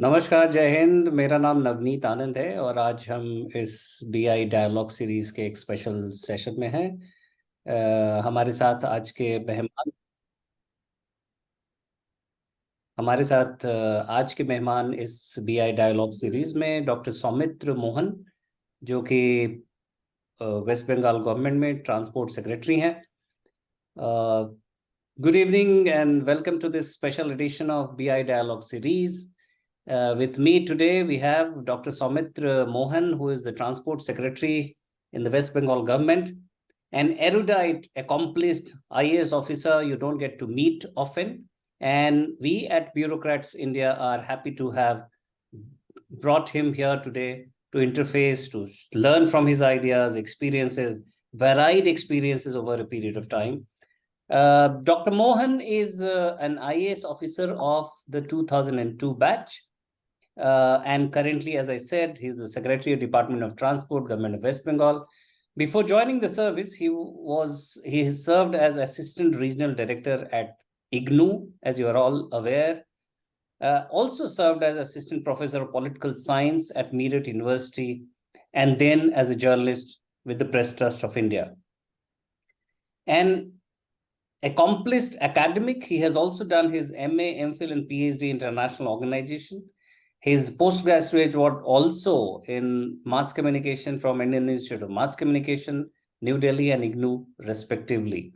नमस्कार, जय हिंद। मेरा नाम नवनीत आनंद है और आज हम इस बीआई डायलॉग सीरीज के एक स्पेशल सेशन में हैं। हमारे साथ आज के मेहमान हमारे साथ आज के मेहमान इस बीआई डायलॉग सीरीज में डॉक्टर सौमित्र मोहन, जो कि वेस्ट बंगाल गवर्नमेंट में ट्रांसपोर्ट सेक्रेटरी हैं। Good evening and welcome to this special edition of BI Dialogue Series. With me today, we have Dr. Saumitra Mohan, who is the Transport Secretary in the West Bengal government, an erudite, accomplished IAS officer you don't get to meet often. And we at Bureaucrats India are happy to have brought him here today to interface, to learn from his ideas, experiences, varied experiences over a period of time. Dr. Mohan is an IAS officer of the 2002 batch. And currently, as I said, he's the Secretary of Department of Transport, Government of West Bengal. Before joining the service, he has served as Assistant Regional Director at IGNU, as you are all aware. Also served as Assistant Professor of Political Science at Meerut University, and then as a journalist with the Press Trust of India. And accomplished academic, he has also done his MA, MPhil, and PhD in international organization. His postgraduate was also in mass communication from Indian Institute of Mass Communication, New Delhi, and IGNU, respectively.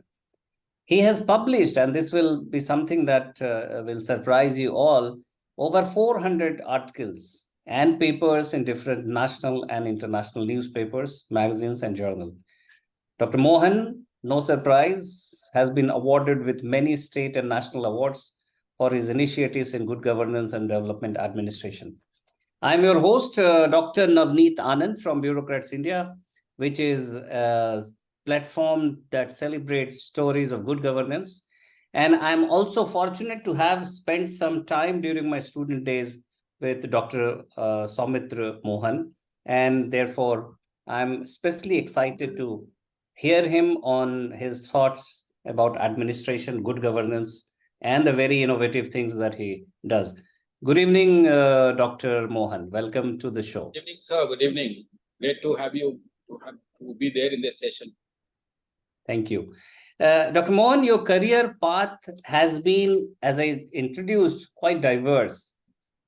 He has published, and this will be something that will surprise you all, over 400 articles and papers in different national and international newspapers, magazines, and journals. Dr. Mohan, no surprise, has been awarded with many state and national awards for his initiatives in good governance and development administration. I'm your host, Dr. Navneet Anand from Bureaucrats India, which is a platform that celebrates stories of good governance. And I'm also fortunate to have spent some time during my student days with Dr. Saumitra Mohan. And therefore, I'm especially excited to hear him on his thoughts about administration, good governance, and the very innovative things that he does. Good evening, Dr. Mohan. Welcome to the show. Good evening, sir. Good evening. Great to have you to be there in this session. Thank you. Dr. Mohan, your career path has been, as I introduced, quite diverse,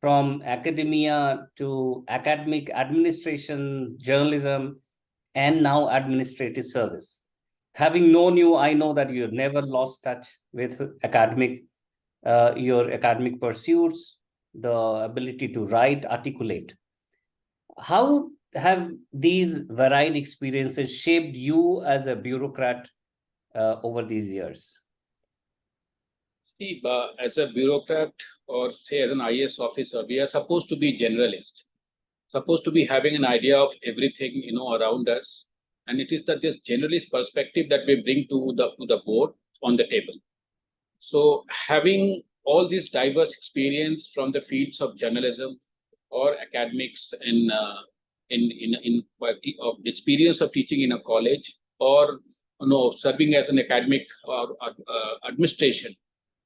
from academia to academic administration, journalism, and now administrative service. Having known you, I know that you have never lost touch with your academic pursuits, the ability to write, articulate. How have these varied experiences shaped you as a bureaucrat over these years? See, as a bureaucrat or say as an IAS officer, we are supposed to be generalist, supposed to be having an idea of everything around us, and it is that this generalist perspective that we bring to the board on the table. So having all this diverse experience from the fields of journalism or academics in experience of teaching in a college, or serving as an academic or administration,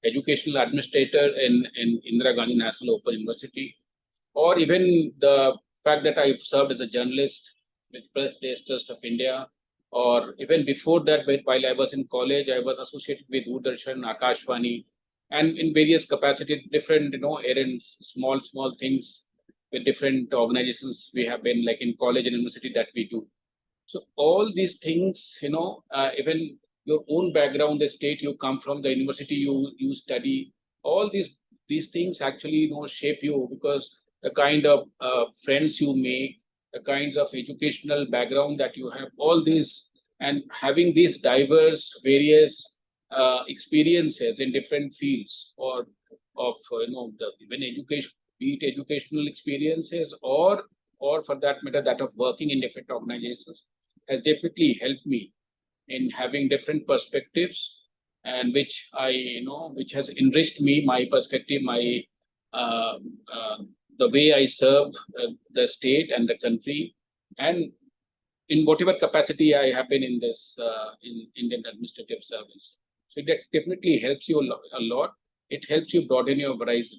educational administrator in Indira Gandhi National Open University, or even the fact that I've served as a journalist with Press Trust of India, or even before that, while I was in college, I was associated with Doordarshan, Akashvani, and in various capacities, different errands, small things with different organizations we have been, like in college and university, that we do. So all these things, even your own background, the state you come from, the university you study, all these things actually shape you, because the kind of friends you make, the kinds of educational background that you have, all these, and having these diverse, various experiences in different fields, or of even education, be it educational experiences, or for that matter, that of working in different organizations, has definitely helped me in having different perspectives, and which which has enriched me, my perspective, my the way I serve the state and the country, and in whatever capacity I have been in this in Indian administrative service. So that definitely helps you a lot. It helps you broaden your horizon.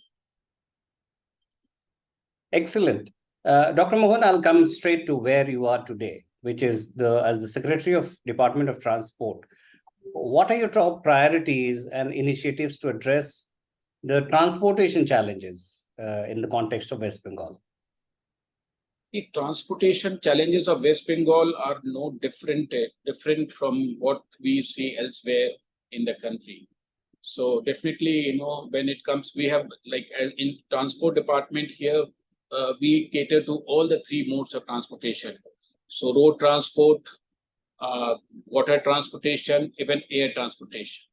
Excellent. Dr. Mohan, I'll come straight to where you are today, which is as the Secretary of Department of Transport. What are your top priorities and initiatives to address the transportation challenges in the context of West Bengal? The transportation challenges of West Bengal are no different from what we see elsewhere in the country. So definitely, when it comes, we have like as in transport department here, we cater to all the three modes of transportation. So road transport, water transportation, even air transportation.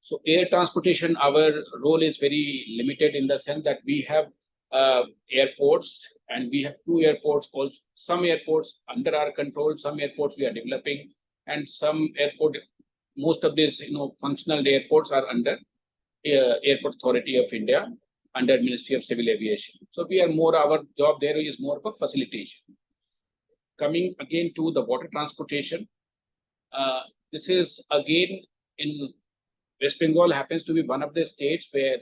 So air transportation, our role is very limited in the sense that we have airports, and we have two airports. Also, some airports under our control, some airports we are developing, and some most of these functional airports are under Airport Authority of India, under Ministry of Civil Aviation. So our job there is more of a facilitation. Coming again to the water transportation, this is again in West Bengal happens to be one of the states where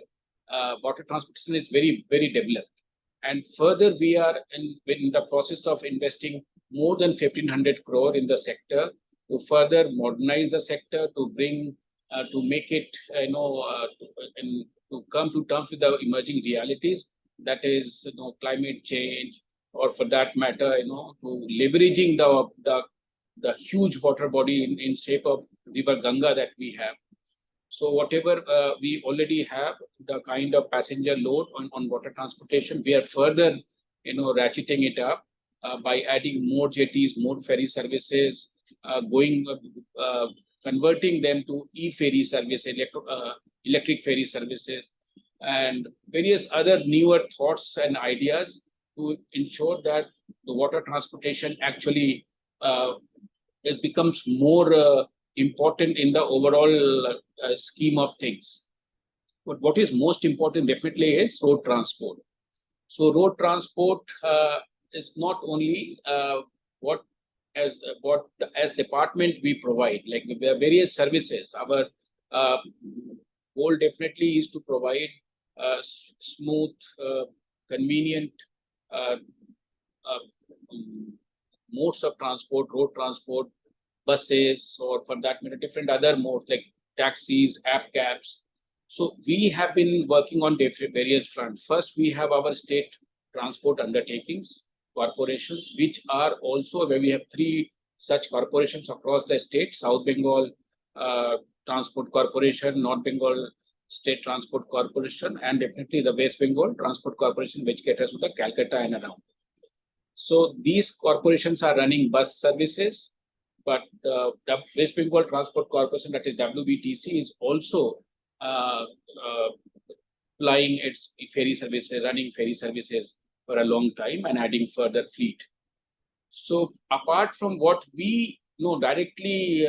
water transportation is very, very developed. And further, we are in the process of investing more than 1,500 crore in the sector to further modernize the sector, to bring, to make it, to come to terms with the emerging realities, that is, climate change, or for that matter, to leveraging the huge water body in shape of River Ganga that we have. So whatever we already have, the kind of passenger load on water transportation, we are further, ratcheting it up by adding more jetties, more ferry services, converting them to e-ferry services, electric ferry services, and various other newer thoughts and ideas to ensure that the water transportation actually it becomes more important in the overall scheme of things. But what is most important definitely is road transport. So road transport is not only what as department we provide, like there are various services. Our goal definitely is to provide smooth, convenient modes of transport, road transport, buses, or for that matter, different other modes like taxis, app cabs. So we have been working on various fronts. First, we have our state transport undertakings, corporations, which are also where we have three such corporations across the state: South Bengal Transport Corporation, North Bengal State Transport Corporation, and definitely the West Bengal Transport Corporation, which caters to the Calcutta and around. So these corporations are running bus services, but the West Bengal Transport Corporation, that is WBTC, is also flying its ferry services, running ferry services for a long time and adding further fleet. So apart from what we directly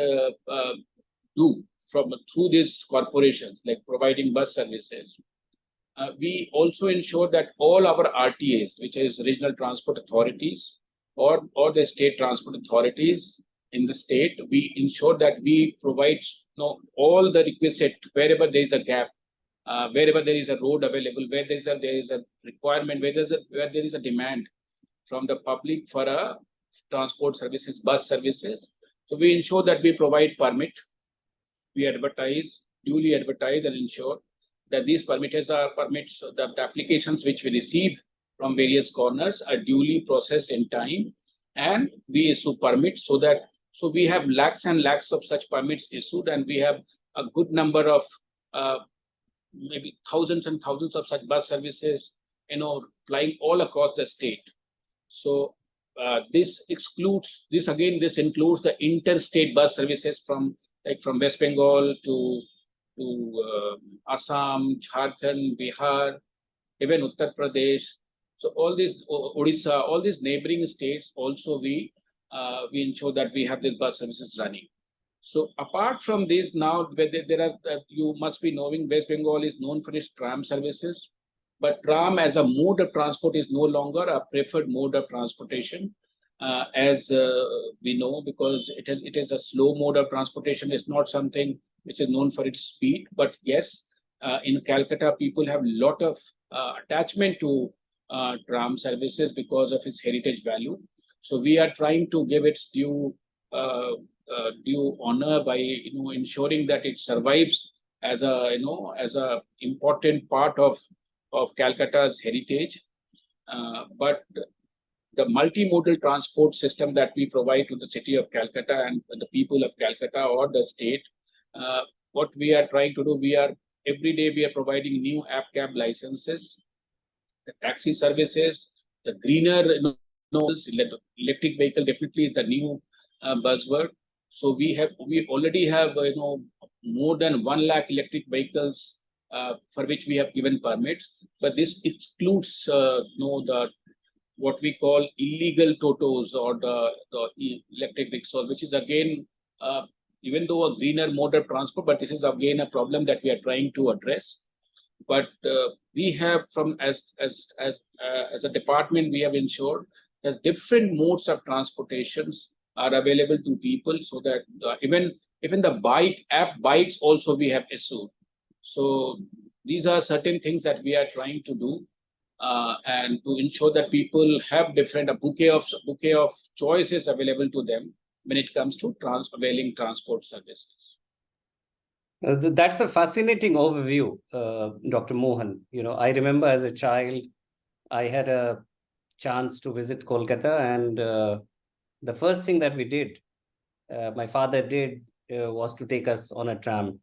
do through these corporations, like providing bus services, we also ensure that all our RTAs, which is regional transport authorities or the state transport authorities in the state, we ensure that we provide all the requisite wherever there is a gap, wherever there is a road available, where there is a requirement, where there is a demand from the public for a transport services, bus services. So we ensure that we provide permit, we duly advertise and ensure that these permits, the applications which we receive from various corners are duly processed in time, and we issue permits so we have lakhs and lakhs of such permits issued, and we have a good number of maybe thousands and thousands of such bus services, flying all across the state. So this includes the interstate bus services from West Bengal to Assam, Jharkhand, Bihar, even Uttar Pradesh. So all these Odisha, all these neighboring states also we ensure that we have these bus services running. So apart from this, now there are you must be knowing West Bengal is known for its tram services, but tram as a mode of transport is no longer a preferred mode of transportation, as we know, because it is a slow mode of transportation. It's not something which is known for its speed. But yes, in Calcutta, people have a lot of attachment to tram services because of its heritage value. So we are trying to give its due honor by ensuring that it survives as a important part of Calcutta's heritage. But the multimodal transport system that we provide to the city of Calcutta and the people of Calcutta or the state, what we are trying to do, every day we are providing new app cab licenses, the taxi services, the greener electric vehicle definitely is the new buzzword. So we already have more than 1 lakh electric vehicles for which we have given permits, but this excludes the what we call illegal totos or the electric rickshaws, which is again even though a greener mode of transport, but this is again a problem that we are trying to address. But we have as a department, we have ensured that different modes of transportations are available to people, so that even the bikes also we have issued. So these are certain things that we are trying to do, and to ensure that people have a bouquet of choices available to them when it comes to availing transport services. That's a fascinating overview, Dr. Mohan. I remember as a child, I had a chance to visit Kolkata, and the first thing that we did, my father did, was to take us on a tram.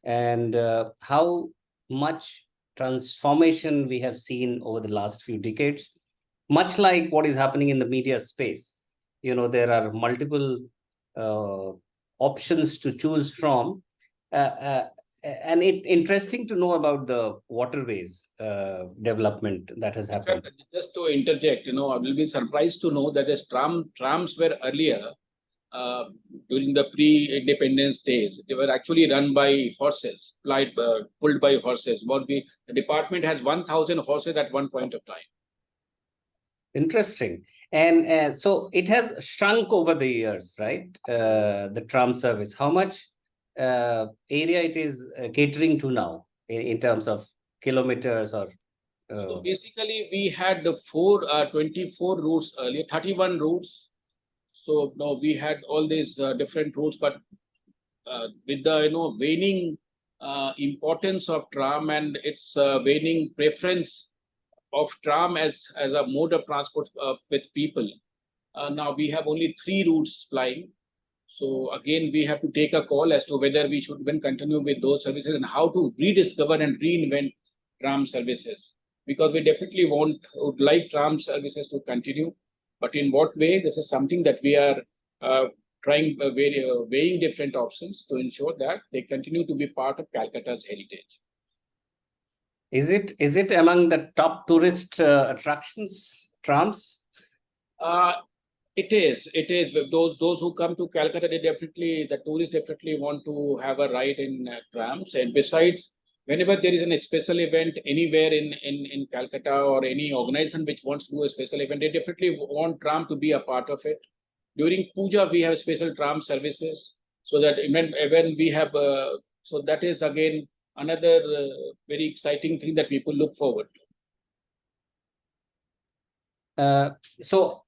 And how much transformation we have seen over the last few decades, much like what is happening in the media space. There are multiple options to choose from. And interesting to know about the waterways development that has happened. Just to interject, I will be surprised to know that as trams were earlier, during the pre-independence days, they were actually run by horses, pulled by horses. The department has 1,000 horses at one point of time. Interesting. And so it has shrunk over the years, right? The tram service. How much area it is catering to now in terms of kilometers or? So basically, we had the 24 routes earlier, 31 routes. So now we had all these different routes, but with the waning importance of tram and its waning preference of tram as a mode of transport with people, now we have only 3 routes flying. So again, we have to take a call as to whether we should even continue with those services and how to rediscover and reinvent tram services. Because we definitely would like tram services to continue, but in what way? This is something that we are weighing different options to ensure that they continue to be part of Calcutta's heritage. Is it among the top tourist attractions, trams? It is. Those who come to Calcutta, the tourists definitely want to have a ride in trams. And besides, whenever there is a special event anywhere in Calcutta, or any organization which wants to do a special event, they definitely want tram to be a part of it. During puja, we have special tram services, so that when we have, so that is again another very exciting thing that people look forward to. So,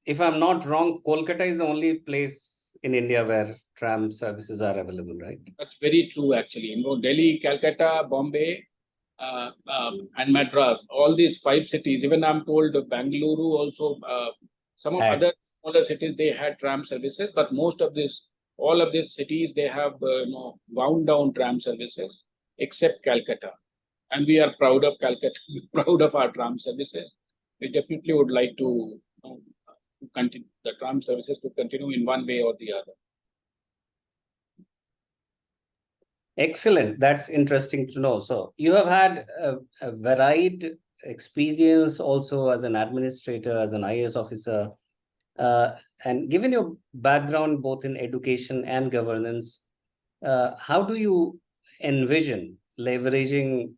if I'm not wrong, Kolkata is the only place in India where tram services are available, right? That's very true, actually. Delhi, Calcutta, Bombay, and Madras, all these 5 cities, even I'm told Bangalore also, some of other smaller cities, they had tram services, but all of these cities, they have wound down tram services, except Calcutta. And we are proud of Calcutta, proud of our tram services. We definitely would like to continue the tram services to continue in one way or the other. Excellent. That's interesting to know. So you have had a varied experience also as an administrator, as an IAS officer, and given your background both in education and governance, how do you envision leveraging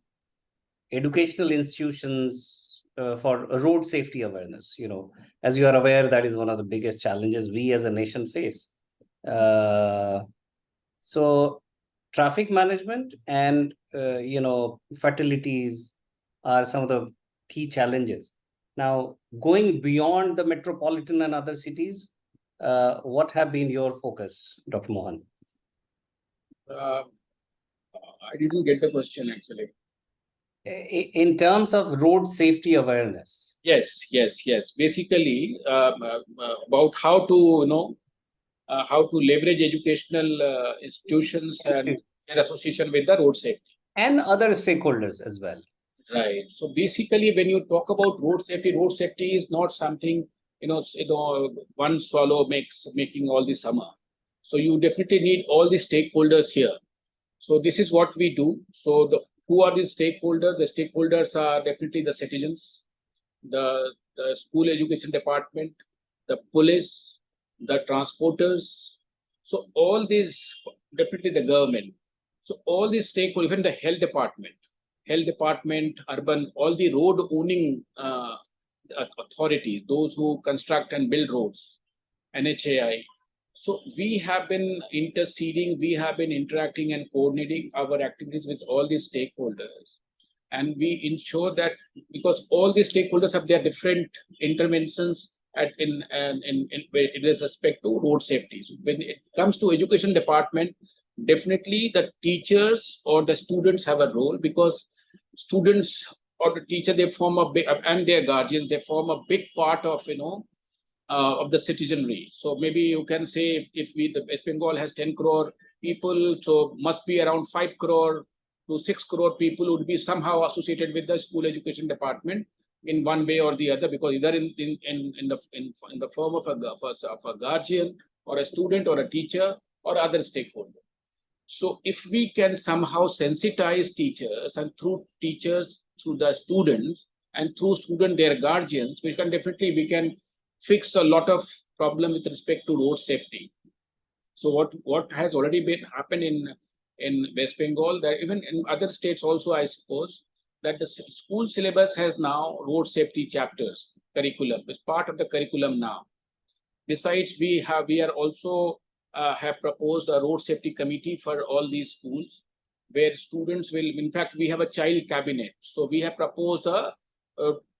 educational institutions for road safety awareness? As you are aware, that is one of the biggest challenges we as a nation face. So traffic management and fatalities are some of the key challenges. Now, going beyond the metropolitan and other cities, what have been your focus, Dr. Mohan? I didn't get the question actually. In terms of road safety awareness. Yes. Basically, about how to how to leverage educational institutions and their association with the road safety. And other stakeholders as well. Right. So basically, when you talk about road safety is not something one swallow making all the summer. So you definitely need all the stakeholders here. So this is what we do. So who are the stakeholders? The stakeholders are definitely the citizens, the school education department, the police, the transporters. So all these, definitely the government. So all these stakeholders, even the health department, urban, all the road owning authorities, those who construct and build roads, NHAI. So we have been interceding, we have been interacting and coordinating our activities with all these stakeholders. And we ensure that, because all these stakeholders have their different interventions in respect to road safety. So when it comes to education department, definitely the teachers or the students have a role, because students or the teacher, they form a big, and their guardians, they form a big part of of the citizenry. So maybe you can say if the West Bengal has 10 crore people, so must be around 5 crore to 6 crore people would be somehow associated with the school education department in one way or the other, because either in the form of a guardian or a student or a teacher or other stakeholder. So if we can somehow sensitize teachers, and through teachers, through the students, and through student their guardians, we can fix a lot of problem with respect to road safety. So what has already been happened in West Bengal, that even in other states also, I suppose, that the school syllabus has now road safety chapters, curriculum, is part of the curriculum now. Besides, we are also have proposed a road safety committee for all these schools, where students will, in fact, we have a child cabinet. So we have proposed a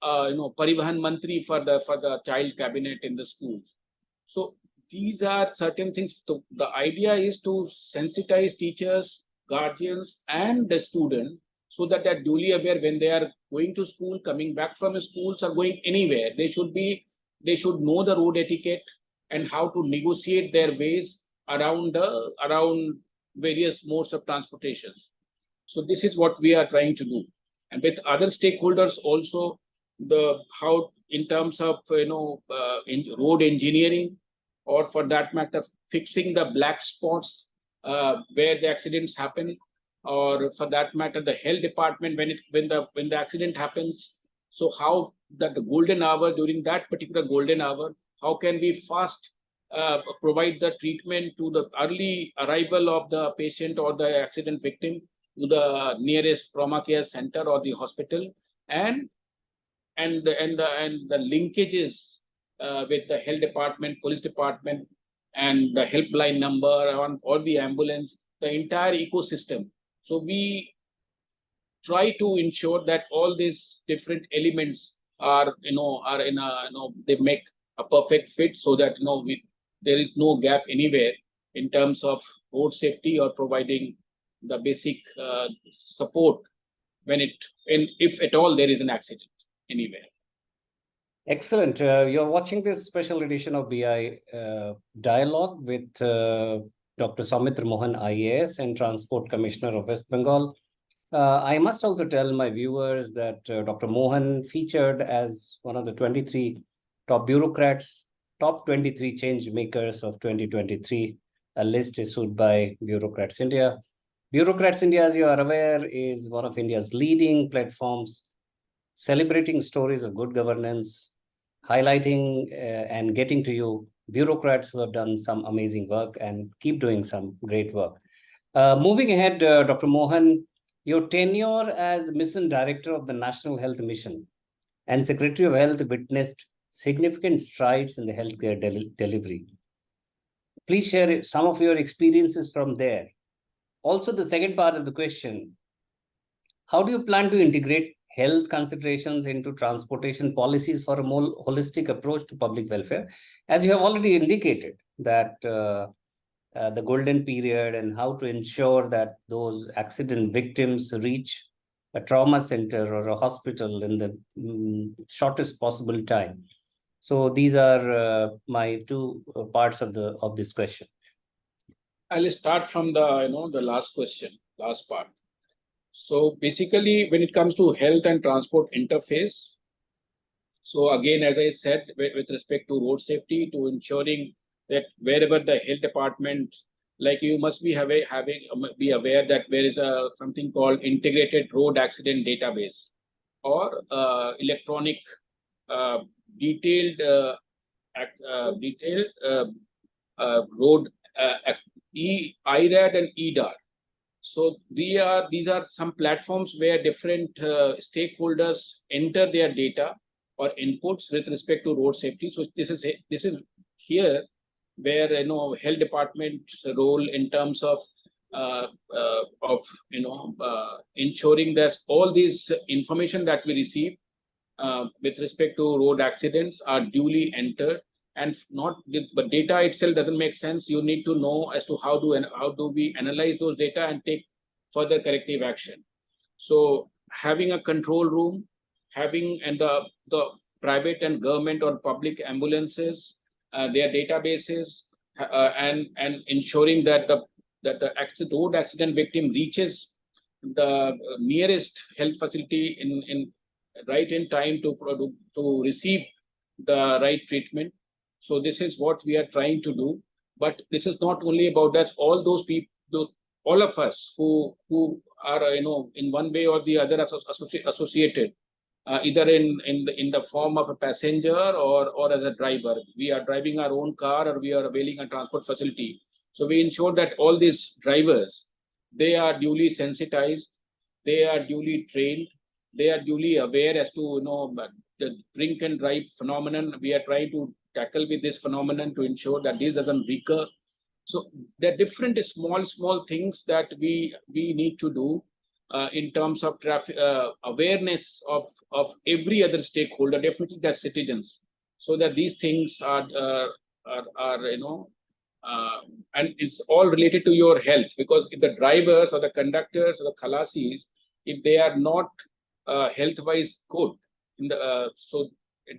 Parivahan Mantri for the child cabinet in the schools. So these are certain things. So the idea is to sensitize teachers, guardians, and the student, so that they're duly aware when they are going to school, coming back from schools, or going anywhere. They should know the road etiquette and how to negotiate their ways around various modes of transportation. So this is what we are trying to do, and with other stakeholders also, how in terms of road engineering, or for that matter fixing the black spots where the accidents happen, or for that matter the health department when the accident happens. So how that the golden hour, during that particular golden hour, how can we fast provide the treatment to the early arrival of the patient or the accident victim to the nearest trauma care center or the hospital, and the linkages with the health department, police department, and the helpline number on or the ambulance, the entire ecosystem. So we try to ensure that all these different elements are they make a perfect fit, so that there is no gap anywhere in terms of road safety or providing the basic support if at all there is an accident anywhere. Excellent. You're watching this special edition of BI Dialogue with Dr. Saumitra Mohan, IAS and Transport Commissioner of West Bengal. I must also tell my viewers that Dr. Mohan featured as one of the 23 top bureaucrats, top 23 change makers of 2023, a list issued by Bureaucrats India. Bureaucrats India, as you are aware, is one of India's leading platforms celebrating stories of good governance, highlighting and getting to you bureaucrats who have done some amazing work and keep doing some great work. Moving ahead, Dr. Mohan, your tenure as Mission Director of the National Health Mission and Secretary of Health witnessed significant strides in the healthcare delivery. Please share some of your experiences from there. Also, the second part of the question, how do you plan to integrate health considerations into transportation policies for a more holistic approach to public welfare. As you have already indicated, that the golden period and how to ensure that those accident victims reach a trauma center or a hospital in the shortest possible time. So these are my two parts of this question. I'll start from the last question, last part. So basically, when it comes to health and transport interface, so again, as I said, with respect to road safety, to ensuring that wherever the health department, like you must be be aware that there is something called integrated road accident database, or electronic detailed road IRAD and EDAR. So these are some platforms where different stakeholders enter their data or inputs with respect to road safety. So this is here where health department's role in terms of ensuring that all these information that we receive with respect to road accidents are duly entered, and but data itself doesn't make sense. You need to know as to how do we analyze those data and take further corrective action. So having a control room, having the private and government or public ambulances, their databases, and ensuring that the road accident victim reaches the nearest health facility in time to receive the right treatment. So this is what we are trying to do. But this is not only about us. All those people, all of us who are in one way or the other associated, either in the form of a passenger or as a driver. We are driving our own car or we are availing a transport facility. So we ensure that all these drivers, they are duly sensitized, they are duly trained, they are duly aware as to the drink and drive phenomenon. We are trying to tackle with this phenomenon to ensure that this doesn't recur. So there are different small things that we need to do in terms of traffic awareness of every other stakeholder, definitely the citizens, so that these things are and it's all related to your health. Because if the drivers or the conductors or the khalasis, if they are not health-wise good, so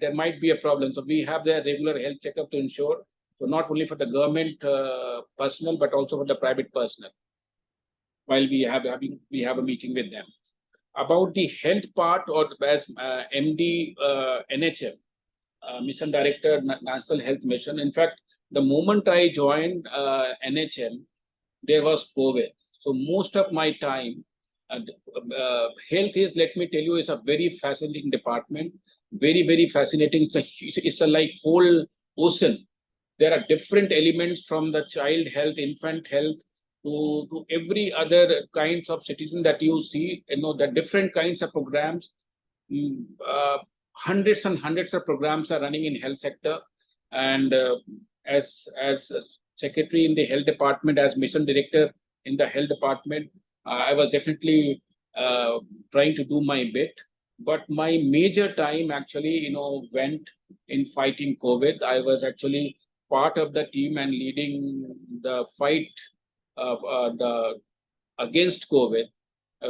there might be a problem. So we have their regular health checkup to ensure, so not only for the government personnel, but also for the private personnel, while we have a meeting with them. About the health part, or as MD NHM, Mission Director, National Health Mission. In fact, the moment I joined NHM, there was COVID. So most of my time, health is, let me tell you, is a very fascinating department. Very, very fascinating. It's a like whole ocean. There are different elements, from the child health, infant health, to every other kinds of citizen that you see. The different kinds of programs. Hundreds and hundreds of programs are running in health sector. And as secretary in the health department, as mission director in the health department, I was definitely trying to do my bit. But my major time actually, went in fighting COVID. I was actually part of the team and leading the fight against COVID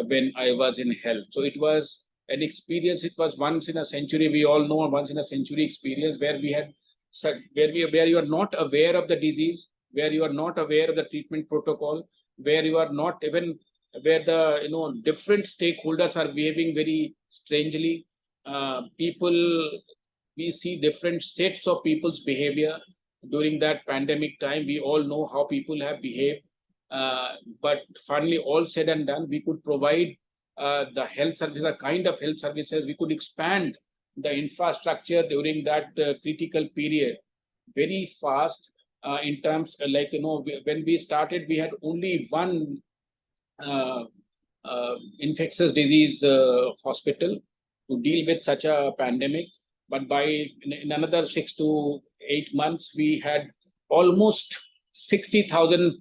when I was in health. So it was an experience. It was once in a century. We all know once in a century experience where you are not aware of the disease, where you are not aware of the treatment protocol, where you are not even where the different stakeholders are behaving very strangely. We see different sets of people's behavior during that pandemic time. We all know how people have behaved. But finally, all said and done, we could provide the health service, the kind of health services. We could expand the infrastructure during that critical period very fast. In terms when we started, we had only one infectious disease hospital to deal with such a pandemic. But in another 6 to 8 months, we had almost 60,000,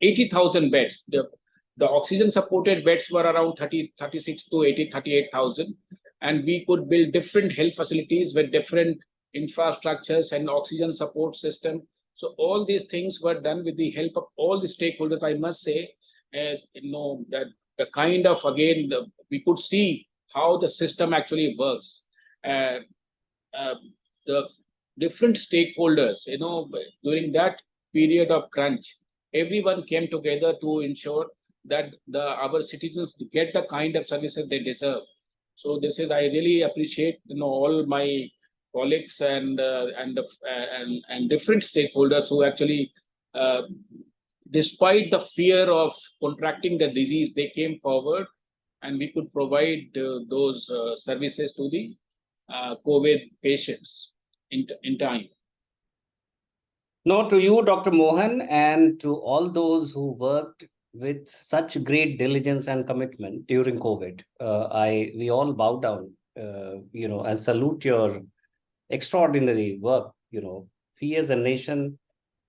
80,000 beds. The oxygen supported beds were around 36 to 38,000. and we could build different health facilities with different infrastructures and oxygen support system. So all these things were done with the help of all the stakeholders, I must say. That the kind of, again, we could see how the system actually works. Uh, the different stakeholders, during that period of crunch, everyone came together to ensure that our citizens get the kind of services they deserve. So this is, I really appreciate, all my colleagues and different stakeholders who actually, despite the fear of contracting the disease, they came forward, and we could provide those services to the COVID patients in time. No, to you, Dr. Mohan, and to all those who worked with such great diligence and commitment during COVID. We all bow down, and salute your extraordinary work. We as a nation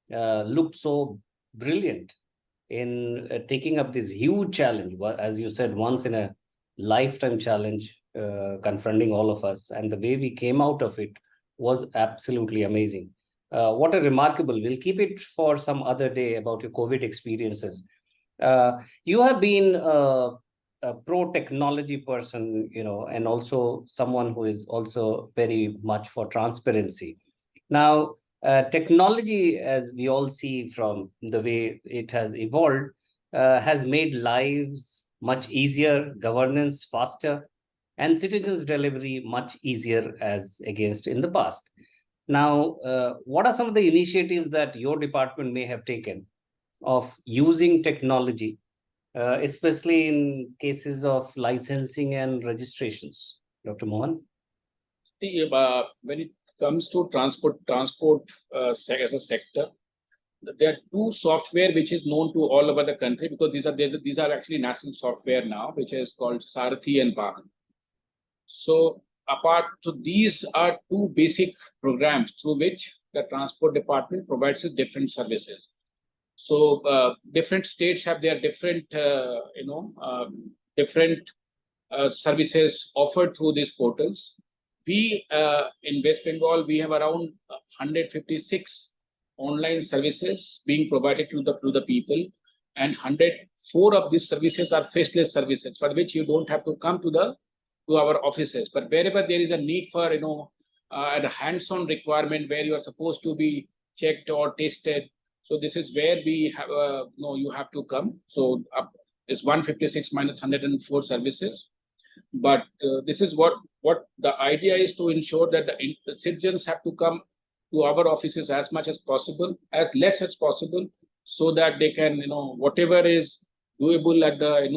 looked so brilliant in taking up this huge challenge, as you said, once in a lifetime challenge confronting all of us. And the way we came out of it was absolutely amazing. What a remarkable, we'll keep it for some other day about your COVID experiences. You have been a pro-technology person, and also someone who is also very much for transparency. Now, technology, as we all see from the way it has evolved, has made lives much easier, governance faster, and citizens' delivery much easier as against in the past. Now, what are some of the initiatives that your department may have taken of using technology, especially in cases of licensing and registrations? Dr. Mohan? See, when it comes to transport as a sector, there are two software which is known to all over the country, because these are actually national software now, which is called Sarathi and Vahan. So these are two basic programs through which the transport department provides different services. So different states have their different, services offered through these portals. We in West Bengal, we have around 156 online services being provided to the people, and 104 of these services are faceless services, for which you don't have to come to our offices. But wherever there is a need for a hands-on requirement where you are supposed to be checked or tested, so this is where we have you have to come. So it's 156 minus 104 services. But this is what the idea is, to ensure that the citizens have to come to our offices as much as possible, as less as possible, so that they can, whatever is doable at the,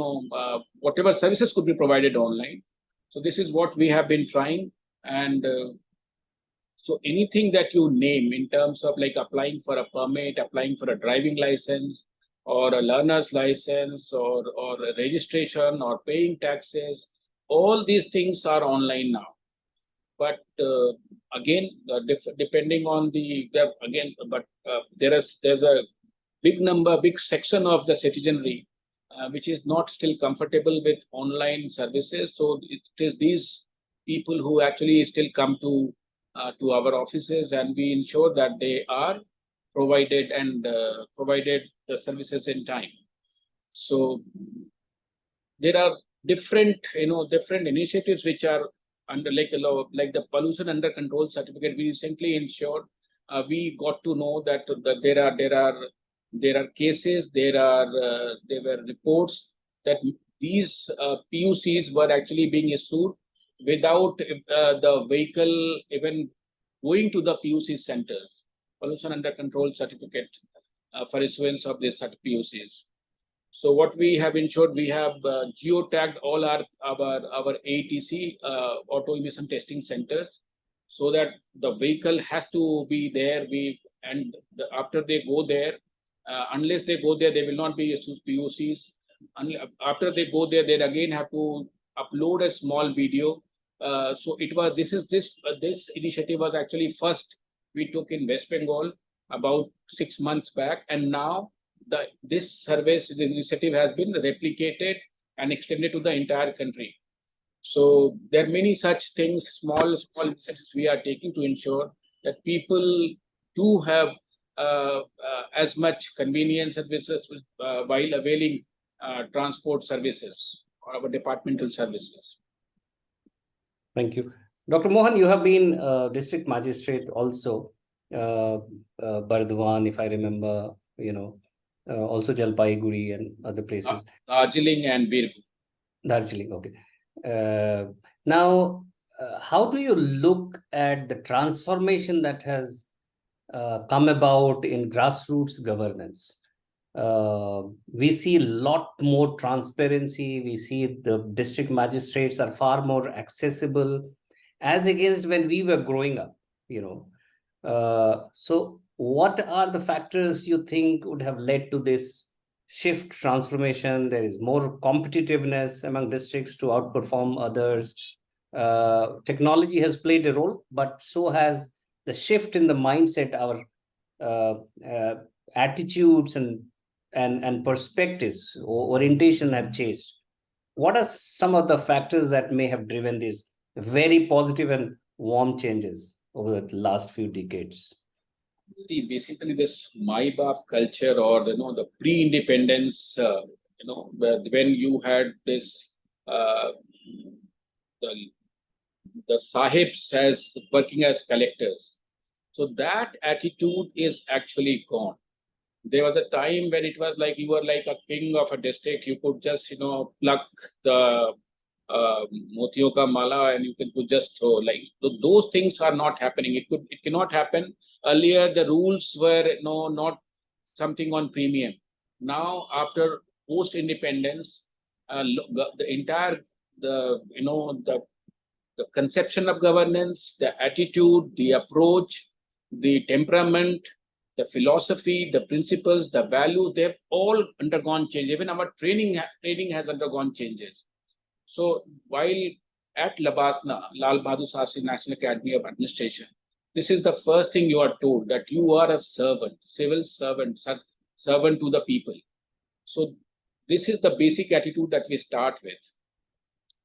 whatever services could be provided online. So this is what we have been trying. And so anything that you name in terms of like applying for a permit, applying for a driving license, or a learner's license, or a registration, or paying taxes, all these things are online now. But again, depending on there's a big section of the citizenry which is not still comfortable with online services. So it is these people who actually still come to our offices, and we ensure that they are provided the services in time. So there are different initiatives which are under, like the pollution under control certificate. We recently ensured, we got to know that there are cases, there were reports that these PUCs were actually being issued without the vehicle even going to the PUC centers, pollution under control certificate for issuance of these PUCs. So what we have ensured, we have geotagged all our ATC, auto emission testing centers, so that the vehicle has to be there. After they go there, unless they go there, they will not be issued PUCs. After they go there, they again have to upload a small video. So this initiative was actually first we took in West Bengal about 6 months back, and now this initiative has been replicated and extended to the entire country. So there are many such things, small steps we are taking to ensure that people do have as much convenience as while availing transport services or our departmental services. Thank you. Dr. Mohan, you have been district magistrate also, Bardhaman, if I remember, also Jalpaiguri and other places. Darjeeling and Birbhum. Darjeeling, okay. Now, how do you look at the transformation that has come about in grassroots governance? We see a lot more transparency. We see the district magistrates are far more accessible as against when we were growing up, So what are the factors you think would have led to this shift transformation? There is more competitiveness among districts to outperform others. Technology has played a role, but so has the shift in the mindset, our attitudes and perspectives, orientation have changed. What are some of the factors that may have driven these very positive and warm changes over the last few decades? See, basically this my baap culture, or the pre-independence, when you had this the sahibs as working as collectors. So that attitude is actually gone. There was a time when it was like you were like a king of a district. You could just, pluck the motiyon ka mala and you could just throw. Like, so those things are not happening. It cannot happen. Earlier, the rules were not something on premium. Now, after post-independence, the entire the conception of governance, the attitude, the approach, the temperament, the philosophy, the principles, the values, they have all undergone change. Even our training has undergone changes. So while at Labasna, Lal Bahadur Shastri National Academy of Administration, this is the first thing you are told, that you are a servant, civil servant, servant to the people. So this is the basic attitude that we start with.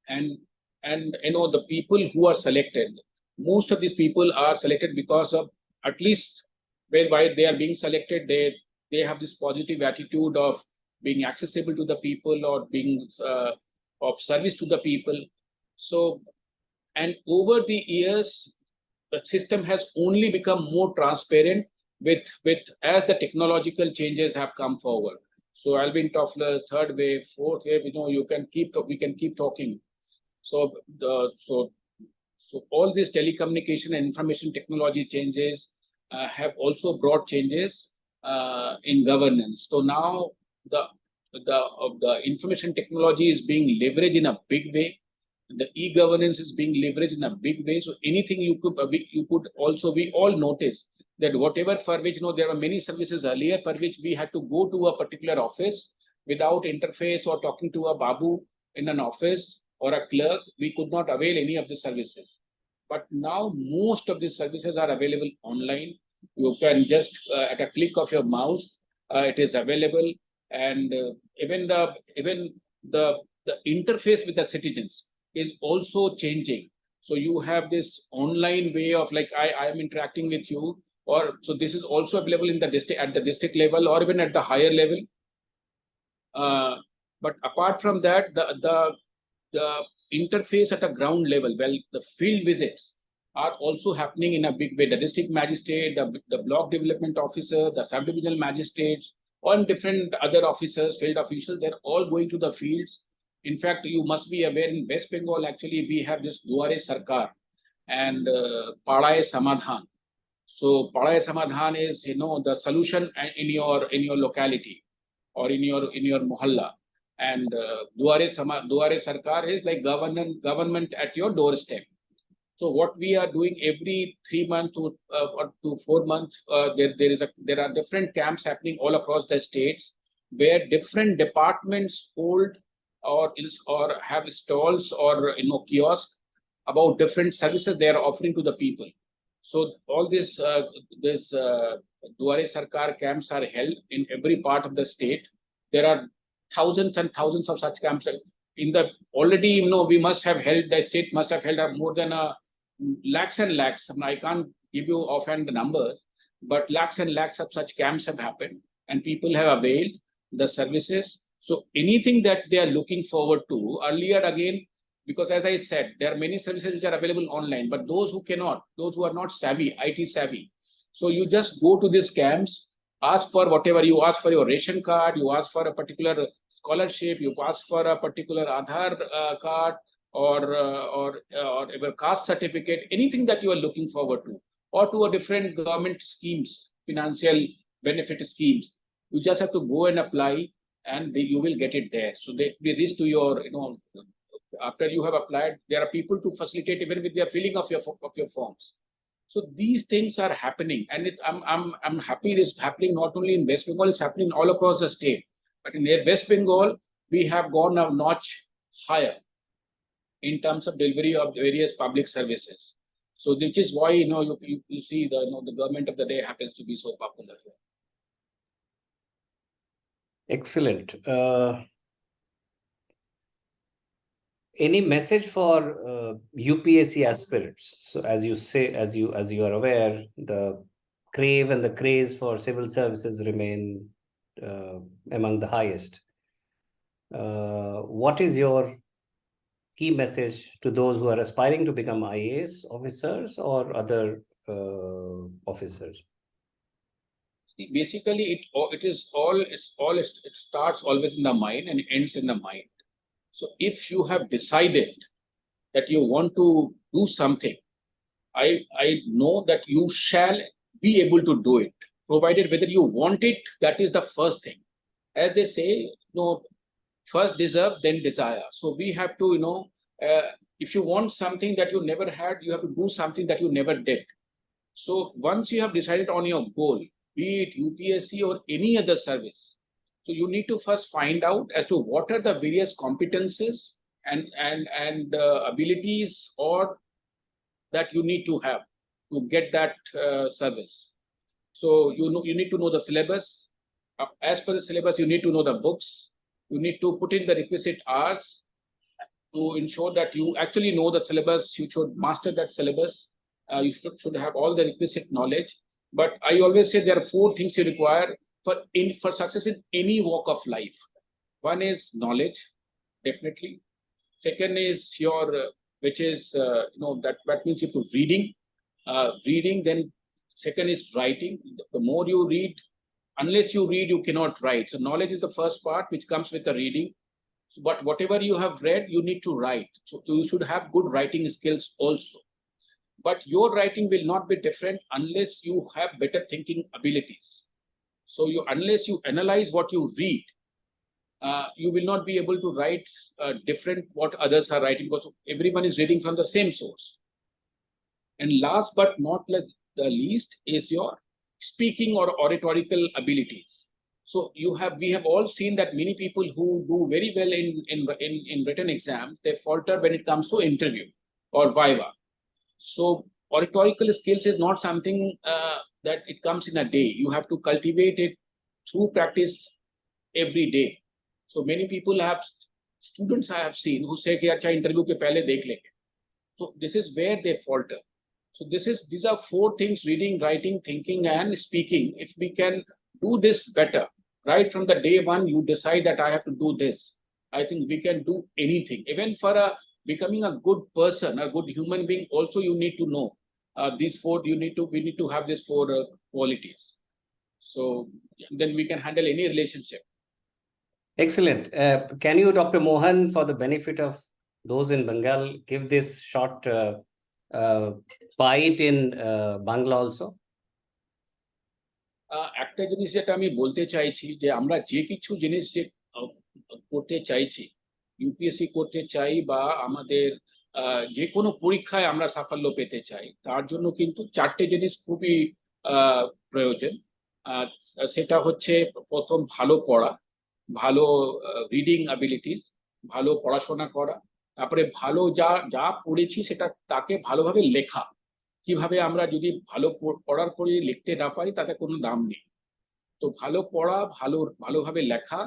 And the people who are selected, most of these people are selected because of, at least why they are being selected, they have this positive attitude of being accessible to the people or being of service to the people. So, and over the years, the system has only become more transparent with as the technological changes have come forward. So Alvin Toffler, third wave, fourth wave, we can keep talking. So all these telecommunication and information technology changes have also brought changes in governance. So now the information technology is being leveraged in a big way. The e-governance is being leveraged in a big way. So anything you could also, we all notice that whatever for which there were many services earlier for which we had to go to a particular office without interface or talking to a babu in an office or a clerk, we could not avail any of the services. But now most of these services are available online. You can just at a click of your mouse, it is available, and even the interface with the citizens is also changing. So you have this online way of like I am interacting with you, or so this is also available in the district at the district level or even at the higher level. But apart from that, the interface at a ground level, well, the field visits are also happening in a big way. The district magistrate, the block development officer, the sub-divisional magistrates, or different other officers, field officials, they're all going to the fields. In fact, you must be aware in West Bengal, actually, we have this Duare Sarkar and Padaye Samadhan. So Padaye Samadhan is, the solution in your locality or in your mohalla. And Duare Sarkar is like government at your doorstep. So what we are doing every 3 months to 4 months, there are different camps happening all across the states where different departments hold or have stalls or kiosks about different services they are offering to the people. So all this Duare Sarkar camps are held in every part of the state. There are thousands and thousands of such camps. in the already, we must have held, the state must have held up more than lakhs and lakhs. I can't give you offhand the numbers, but lakhs and lakhs of such camps have happened, and people have availed the services. So anything that they are looking forward to earlier, again, because as I said, there are many services which are available online, but those who cannot, those who are not savvy, IT savvy. So you just go to these camps, ask for whatever you ask for, your ration card, you ask for a particular scholarship, you ask for a particular Aadhaar card, or a caste certificate, anything that you are looking forward to, or to a different government schemes, financial benefit schemes. You just have to go and apply, and you will get it there. So they reach to your, after you have applied, there are people to facilitate even with their filling of your forms. So these things are happening, and I'm happy it's happening not only in West Bengal, it's happening all across the state. But in West Bengal, we have gone a notch higher in terms of delivery of various public services. So which is why you see the government of the day happens to be so popular here. Excellent. Any message for UPSC aspirants? So as you say, as you are aware, the crave and the craze for civil services remain among the highest. What is your key message to those who are aspiring to become IAS officers or other officers? Basically, it starts always in the mind and ends in the mind. So if you have decided that you want to do something, I know that you shall be able to do it, provided whether you want it. That is the first thing. As they say, first deserve, then desire. So we have to, if you want something that you never had, you have to do something that you never did. So once you have decided on your goal, be it UPSC or any other service, so you need to first find out as to what are the various competences and abilities or that you need to have to get that service. So you need to know the syllabus. As per the syllabus, you need to know the books. You need to put in the requisite hours to ensure that you actually know the syllabus. You should master that syllabus. You should have all the requisite knowledge. But I always say there are 4 things you require for success in any walk of life. One is knowledge, definitely. Second is which is that means you have to reading. Then second is writing. The more you read, unless you read, you cannot write. So knowledge is the first part, which comes with the reading. But whatever you have read, you need to write. So you should have good writing skills also. But your writing will not be different unless you have better thinking abilities. So unless you analyze what you read, you will not be able to write different what others are writing, because everyone is reading from the same source. And last but not the least is your speaking or oratorical abilities. So we have all seen that many people who do very well in written exams, they falter when it comes to interview or viva. So oratorical skills is not something that it comes in a day. You have to cultivate it through practice every day. So many people students I have seen who say, "Acha, interview ke pehle dekh lenge." So this is where they falter. So these are 4 things: reading, writing, thinking, and speaking. If we can do this better, right from the day one, you decide that I have to do this, I think we can do anything. Even for becoming a good person, a good human being, also you need to know these 4. We need to have these 4 qualities. So then we can handle any relationship. Excellent. Can you, Dr. Mohan, for the benefit of those in Bengal, give this short bite in Bangla also? একটা জিনিস যেটা আমি বলতে চাইছি যে আমরা যে কিছু জিনিস যে করতে চাইছি, ইউপিএসসি করতে চাই বা আমাদের যে কোনো পরীক্ষায় আমরা সাফল্য পেতে চাই, তার জন্য কিন্তু 4টে জিনিস খুবই প্রয়োজন। সেটা হচ্ছে প্রথম ভালো পড়া, ভালো রিডিং অ্যাবিলিটিস, ভালো পড়াশোনা করা, তারপরে ভালো যা পড়েছি সেটা তাকে ভালোভাবে লেখা। কিভাবে আমরা যদি ভালো পড়ার পরে লিখতে না পারি তাতে কোনো দাম নেই। তো ভালো পড়া, ভালোভাবে লেখা,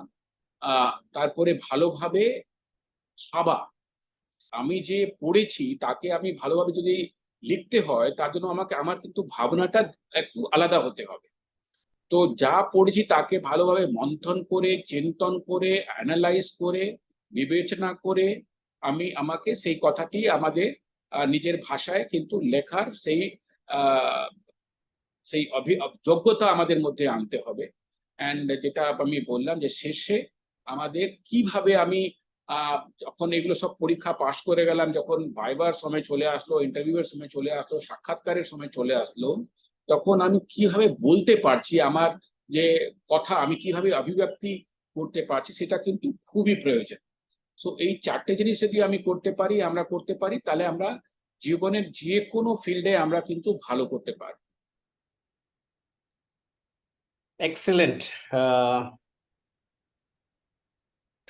তারপরে ভালোভাবে ভাবা, আমি যে পড়েছি তাকে আমি ভালোভাবে যদি লিখতে হয় তার জন্য আমাকে আমার কিন্তু ভাবনাটা একটু আলাদা হতে হবে। তো যা পড়েছি তাকে ভালোভাবে মন্থন করে, চিন্তন করে, অ্যানালাইজ করে, বিবেচনা করে আমাকে সেই কথাটি আমাদের নিজের ভাষায় কিন্তু লেখার আহ, সেই যোগ্যতা আমাদের মধ্যে আনতে হবে। অ্যান্ড যেটা আমি বললাম যে শেষে আমাদের কিভাবে আমি যখন এগুলো সব পরীক্ষা পাশ করে গেলাম, যখন ভাইবার সময় চলে আসলো, ইন্টারভিউয়ের সময় চলে আসলো, সাক্ষাৎকারের সময় চলে আসলো, তখন আমি কিভাবে বলতে পারছি, আমার যে কথা আমি কিভাবে অভিব্যক্তি করতে পারছি, সেটা কিন্তু খুবই প্রয়োজন। সো এই চারটে জিনিস যদি আমরা করতে পারি, তাহলে আমরা জীবনের যে কোনো ফিল্ডে আমরা কিন্তু ভালো করতে পারি। Excellent.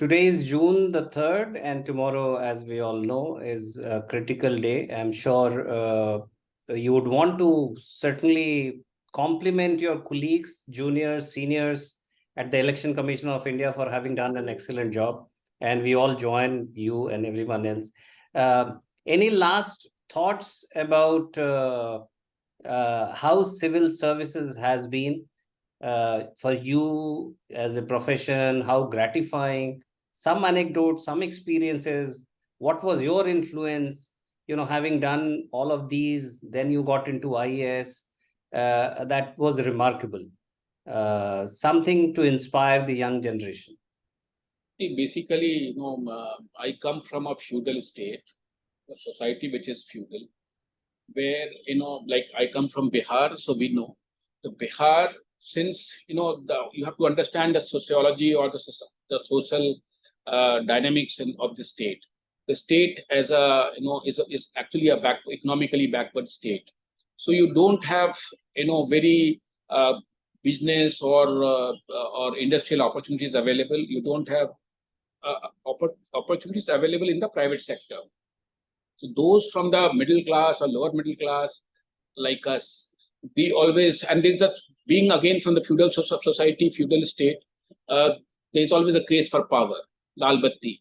Today is June the 3rd, and tomorrow, as we all know, is a critical day. I'm sure you would want to certainly compliment your colleagues, juniors, seniors at the Election Commission of India for having done an excellent job. And we all join you and everyone else. Any last thoughts about how civil services has been for you as a profession? How gratifying? Some anecdotes, some experiences. What was your influence? Having done all of these, then you got into IAS. That was remarkable. Something to inspire the young generation. Basically, I come from a feudal state, a society which is feudal, where, like I come from Bihar, so we know the Bihar, since, you have to understand the sociology or the social dynamics of the state. The state as is actually a economically backward state. So you don't have, very business or industrial opportunities available. You don't have opportunities available in the private sector. So those from the middle class or lower middle class, like us, we always, and there's that, being again from the feudal society, feudal state, there's always a craze for power, lal batti.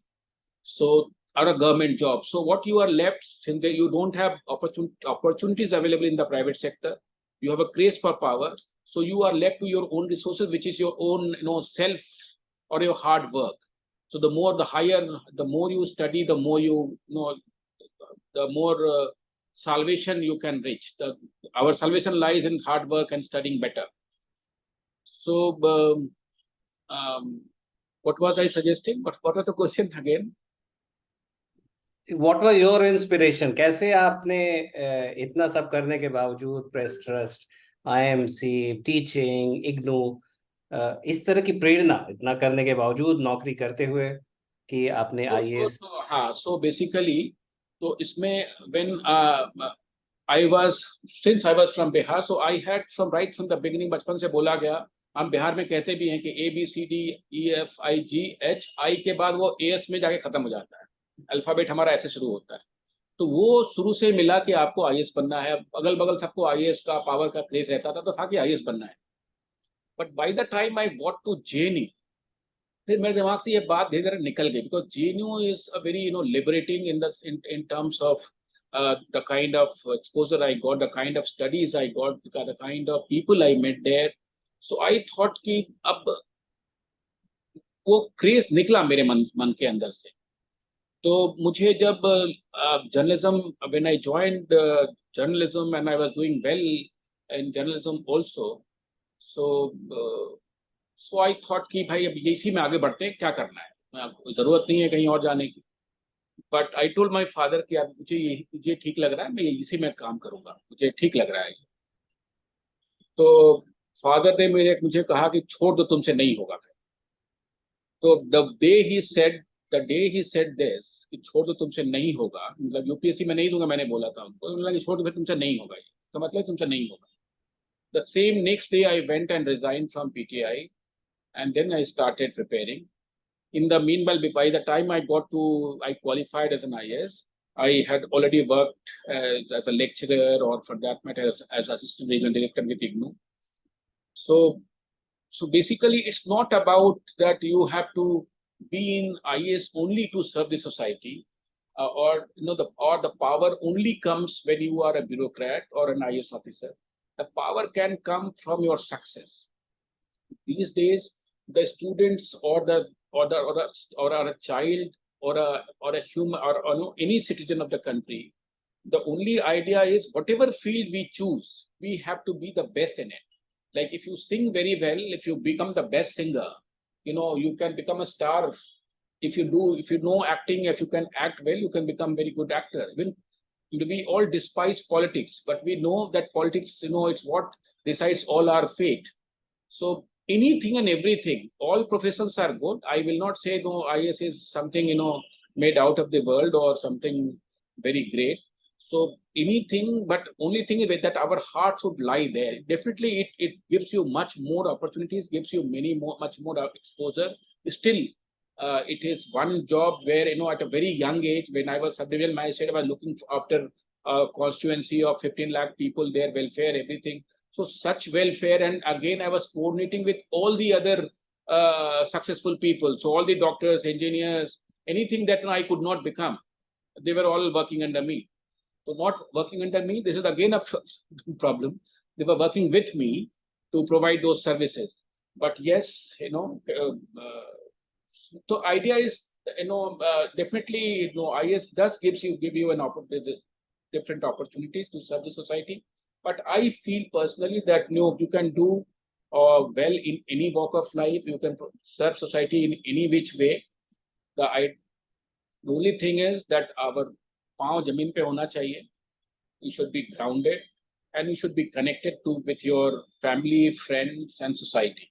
So, or a government job. So what you are left, since you don't have opportunities available in the private sector, you have a craze for power. So you are left to your own resources, which is your own, self or your hard work. So the more you study, the more the more salvation you can reach. Our salvation lies in hard work and studying better. So, what was I suggesting? What was the question again? What was your inspiration? कैसे आपने इतना सब करने के बावजूद press trust, IMC, teaching, IGNOU, इस तरह की प्रेरणा इतना करने के बावजूद नौकरी करते हुए कि आपने IAS? हाँ, so basically, तो इसमें when since I was from Bihar, so I had right from the beginning, बचपन से बोला गया, हम बिहार में कहते भी हैं कि ABCDEFIGH के बाद वो AS में जाके खत्म हो जाता है, अल्फाबेट हमारा ऐसे शुरू होता है। तो वो शुरू से मिला कि आपको IAS बनना है। अगल बगल सबको IAS का पावर का क्रेज रहता था, तो था कि IAS बनना है। But by the time I got to JNU, फिर मेरे दिमाग से ये बात धीरे धीरे निकल गई, because JNU is a very liberating in terms of the kind of exposure I got, the kind of studies I got, the kind of people I met there. So I thought कि अब वो craze निकला मेरे मन के अंदर से। तो मुझे जब journalism, when I joined journalism and I was doing well in journalism also, so I thought कि भाई अब इसी में आगे बढ़ते हैं, क्या करना है, जरूरत नहीं है कहीं और जाने की। But I told my father कि अब मुझे ठीक लग रहा है, मैं इसी में काम करूंगा, मुझे ठीक लग रहा है। तो फादर ने मुझे कहा कि छोड़ दो, तुमसे नहीं होगा। तो the day he said this कि छोड़ दो, तुमसे नहीं होगा, मतलब यूपीएससी में नहीं दूंगा, मैंने बोला था उनको, बोला कि छोड़ दो, फिर तुमसे नहीं होगा, तो मतलब तुमसे नहीं होगा। The same next day I went and resigned from PTI, and then I started preparing. In the meanwhile, by the time I qualified as an IAS, I had already worked as a lecturer, or for that matter, as assistant regional director with IGNU. So basically, it's not about that you have to be in IAS only to serve the society, or the power only comes when you are a bureaucrat or an IAS officer. The power can come from your success. These days, the students or a child or a human or any citizen of the country, the only idea is whatever field we choose, we have to be the best in it. Like if you sing very well, if you become the best singer, you can become a star. If you know acting, if you can act well, you can become very good actor. Even we all despise politics, but we know that politics, it's what decides all our fate. So anything and everything, all professions are good. I will not say no, IAS is something, made out of the world or something very great. So anything, but only thing is that our heart should lie there. Definitely it gives you much more opportunities, gives you much more exposure. Still, it is one job where, at a very young age, when I was sub-division magistrate, I was looking after a constituency of 15 lakh people, their welfare, everything. So such welfare, and again, I was coordinating with all the other successful people. So all the doctors, engineers, anything that I could not become, they were all working under me. So not working under me, this is again a problem. They were working with me to provide those services. But yes, so idea is, definitely, IAS does give you an opportunity, different opportunities to serve the society. But I feel personally that you can do well in any walk of life. You can serve society in any which way. The only thing is that our पाँव जमीन पे होना चाहिए. You should be grounded, and you should be connected with your family, friends, and society.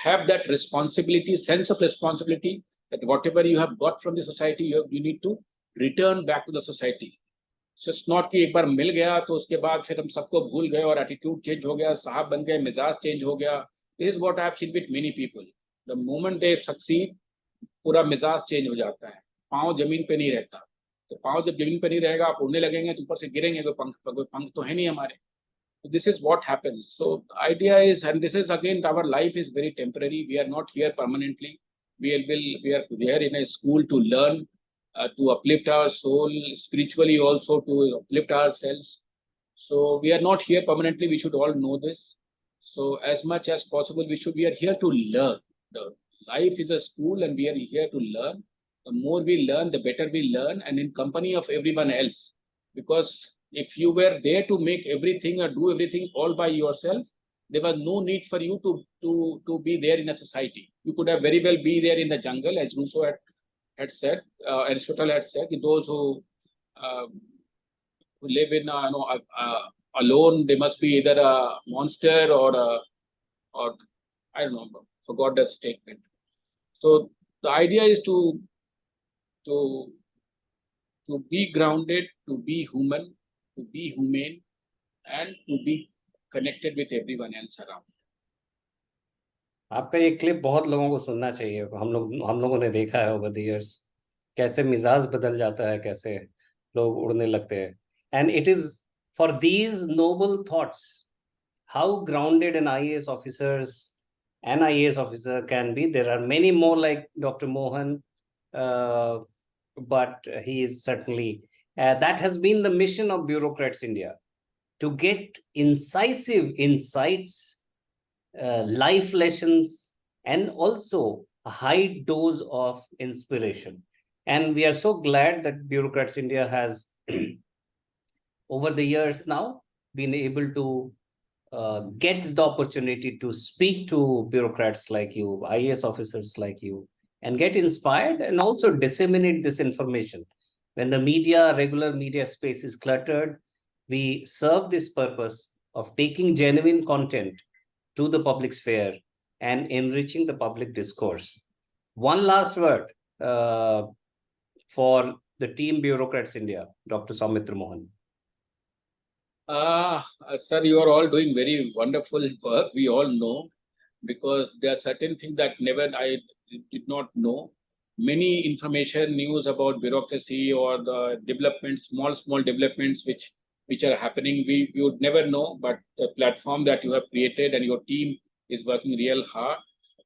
Have that responsibility, sense of responsibility, that whatever you have got from the society, you need to return back to the society. So it's not कि एक बार मिल गया तो उसके बाद फिर हम सबको भूल गए और attitude change हो गया, साहब बन गए, मिजाज change हो गया. This is what I have seen with many people. The moment they succeed, पूरा मिजाज change हो जाता है. पाँव जमीन पे नहीं रहता. तो पाँव जब जमीन पे नहीं रहेगा, आप उड़ने लगेंगे तो ऊपर से गिरेंगे, कोई पंख तो है नहीं हमारे. So this is what happens. So the idea is, and this is again, our life is very temporary. We are not here permanently. We are here in a school to learn, to uplift our soul, spiritually also to uplift ourselves. So we are not here permanently. We should all know this. So as much as possible, we are here to learn. The life is a school, and we are here to learn. The more we learn, the better we learn, and in company of everyone else. Because if you were there to make everything or do everything all by yourself, there was no need for you to be there in a society. You could have very well be there in the jungle, as Rousseau had said, Aristotle had said, those who live in alone, they must be either a monster or I don't know, forgot that statement. So the idea is to be grounded, to be human, to be humane, and to be connected with everyone else around. आपका ये clip बहुत लोगों को सुनना चाहिए. हम लोगों ने देखा है ओवर द इयर्स कैसे मिजाज बदल जाता है, कैसे लोग उड़ने लगते हैं. And it is for these noble thoughts how grounded an IAS officer can be. There are many more like Dr. Mohan, but he is certainly that has been the mission of Bureaucrats India, to get incisive insights, life lessons, and also a high dose of inspiration. And we are so glad that Bureaucrats India has over the years now been able to get the opportunity to speak to bureaucrats like you, IAS officers like you, and get inspired and also disseminate this information. When the regular media space is cluttered, we serve this purpose of taking genuine content to the public sphere and enriching the public discourse. One last word for the team Bureaucrats India, Dr. Saumitra Mohan. Sir, you are all doing very wonderful work. We all know, because there are certain things that I did not know. Many information, news about bureaucracy or the developments, small developments which are happening, we would never know. But the platform that you have created and your team is working real hard,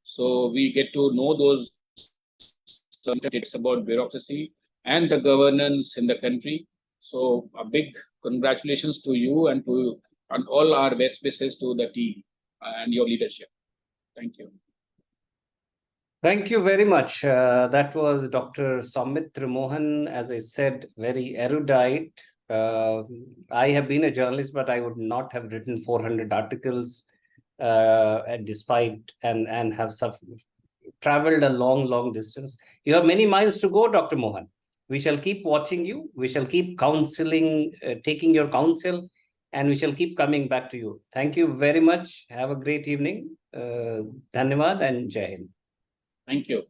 so we get to know those it's about bureaucracy and the governance in the country. So a big congratulations to you and all our best wishes to the team and your leadership. Thank you. Thank you very much. That was Dr. Saumitra Mohan, as I said, very erudite. I have been a journalist, but I would not have written 400 articles despite and have traveled a long distance. You have many miles to go, Dr. Mohan. We shall keep watching you. We shall keep counseling, taking your counsel, and we shall keep coming back to you. Thank you very much. Have a great evening. Dhanyavad and Jai Hind. Thank you.